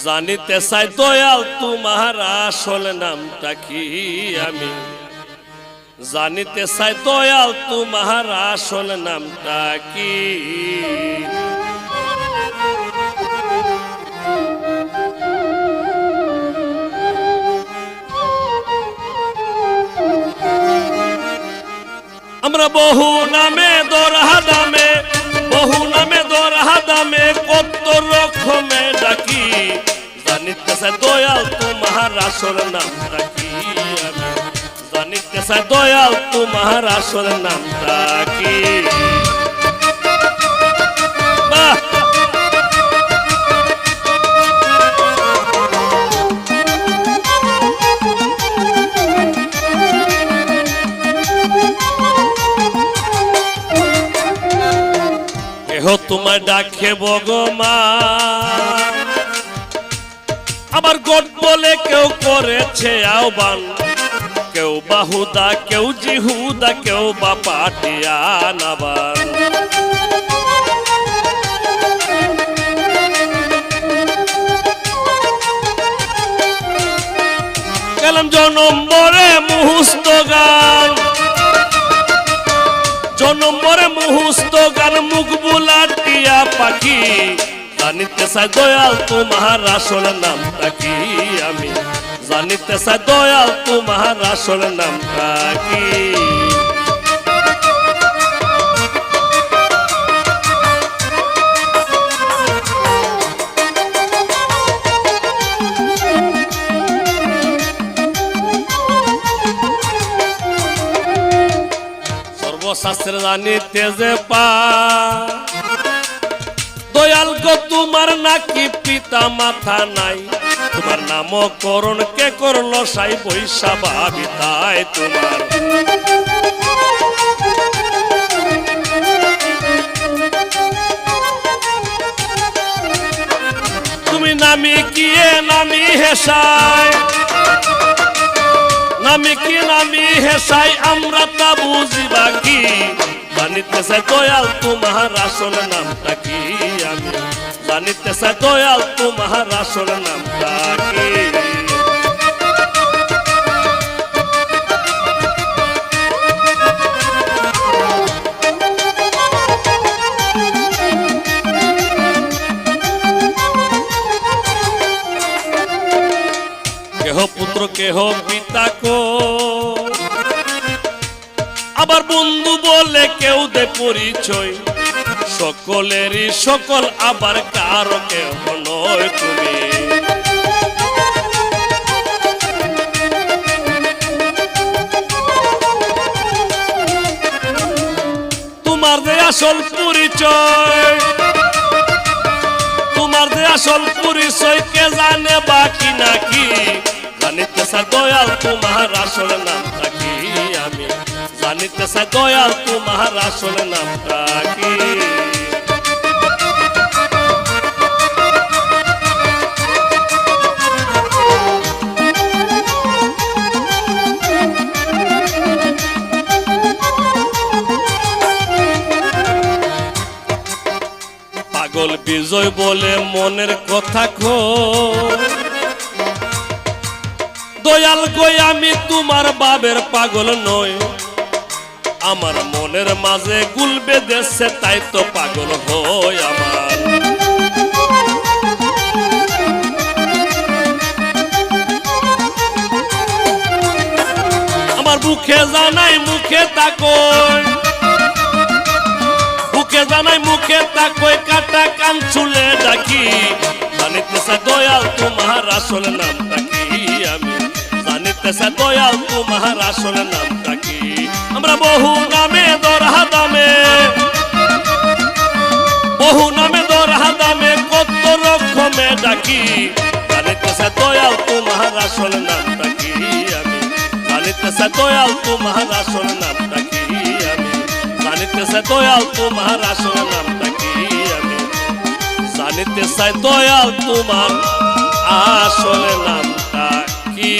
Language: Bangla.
জানিতে চাই দয়াল তোমার আসল নামটা কি আমি জানিতে চাই দয়াল তোমার আসল নামটা কি আমরা বহু নামে দরহাদামে বহু নামে দরহাদামে কত রকমে ডাকি জানিতে চাই দয়াল তোমার আসল নামটা কি আমি জানিতে চাই দয়াল তোমার আসল নামটা কি তোমায় ডাকে ভগবান আবার গড বলে কেউ করেছে আহ্বান কেউ বাহুদা কেউ জিহুদা কেউ বা পাটিয়ান আবার গেলাম জনম্বরে মুহুস্ত গান জনম্বরে মুহুস্ত গান মুখ বুলাটিয়া পাখি জানিতে চাই দয়াল তোমার আসল নামটা কি আমি জানিতে চাই দয়াল তোমার আসল নামটা কি শাস্ত্রে জানিতে যে পা দয়াল গো তোমার নাকি পিতা মাথা নাই তোমার নামকরণ কে করলো সাই বৈশা ভাবি তাই তোমার তুমি নামি কি নামি হেসাই নামি কি নামি হেসাই আমরা তা বুঝি বাকি জানিতে চাই দয়াল তোমার আসল নামটা কি আমি জানিতে চাই দয়াল তোমার আসল নামটা কি কেহ পুত্র কেহ পিতা কো আবার বন্ধু বলে কেউ দে পরিচয় সকলেরই সকল আবার কারো কেহ নয় তুমি তোমার যে আসল পরিচয় তোমার যে আসল পরিচয় কে জানে বাকি নাকি জানিতে চাই দয়াল তোমার আসল নামটা কি আমি জানিতে চাই দয়াল তোমার আসল নামটা কি পাগল বিজয় বলে মনের কথা খো দয়াল গো আমি তোমার বাবের পাগল নই আমার মনের মাঝে গুল বেঁধেছে তাই তো পাগল হই আমার বুকে জানাই মুখে তাকই বুকে জানাই মুখে তাকই কাটা কান চুলে ডাকি জানিতে চাই দয়াল তোমার আসল নামটা কি আমি জানিতে চাই দয়াল তোমার আসল নামটা কি আমরা বহু নামে দরহাদামে কত রকমে ডাকি জানিতে চাই দয়াল তোমার আসল নামটা কি আমি জানিতে চাই দয়াল তোমার আসল নামটা কি আমি জানিতে চাই দয়াল তোমার আসল নামটা কি আমি জানিতে চাই দয়াল তোমার আসল নামটা কি